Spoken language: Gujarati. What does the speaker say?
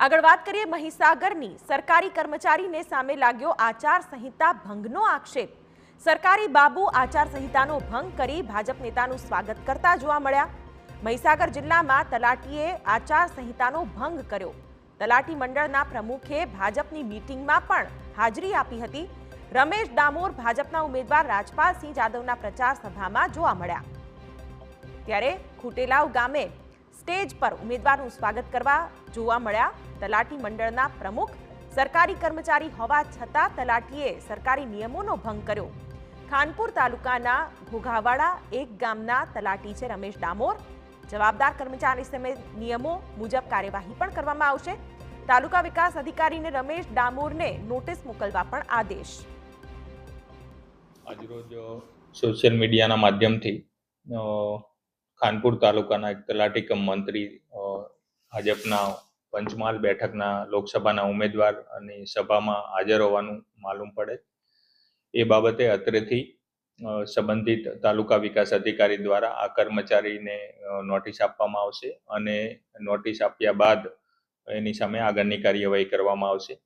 આગળ વાત કરીએ મહીસાગરની સરકારી કર્મચારીને સામે લાગ્યો આચાર સંહિતા ભંગનો આક્ષેપ। સરકારી બાબુ આચાર સંહિતાનો ભંગ કરી ભાજપ નેતાનું સ્વાગત કરતા જોવા મળ્યા। મહીસાગર જિલ્લામાં તલાટીએ આચાર સંહિતાનો ભંગ કર્યો। તલાટી મંડળના પ્રમુખે ભાજપની મીટિંગમાં પણ હાજરી આપી હતી। રમેશ ડામોર ભાજપના ઉમેદવાર રાજપાલસિંહ જાદવના પ્રચાર સભામાં જોવા મળ્યા। ત્યારે ખૂટેલાવ ગામે સ્ટેજ પર ઉમેદવારનું સ્વાગત કરવા જોવા મળ્યા। તલાટી મંડળના પ્રમુખ સરકારી કર્મચારી હોવા છતાં તલાટીએ સરકારી નિયમોનો ભંગ કર્યો। ખાનપુર તાલુકાના ઘોઘાવાડા એક ગામના તલાટી છે રમેશ ડામોર। જવાબદાર કર્મચારી સામે નિયમો મુજબ કાર્યવાહી પણ કરવામાં આવશે। તાલુકા વિકાસ અધિકારીને રમેશ ડામોરને નોટિસ મોકલવા પણ આદેશ। આજરોજ સોશિયલ મીડિયાના માધ્યમથી ખાનપુર તાલુકાના એક તલાટી કમ મંત્રી ભાજપના પંચમહાલ બેઠકના લોકસભાના ઉમેદવાર અને સભામાં હાજર હોવાનું માલુમ પડે એ બાબતે અત્રેથી સંબંધિત તાલુકા વિકાસ અધિકારી દ્વારા આ કર્મચારીને નોટિસ આપવામાં આવશે અને નોટિસ આપ્યા બાદ એની સામે આગળની કાર્યવાહી કરવામાં આવશે।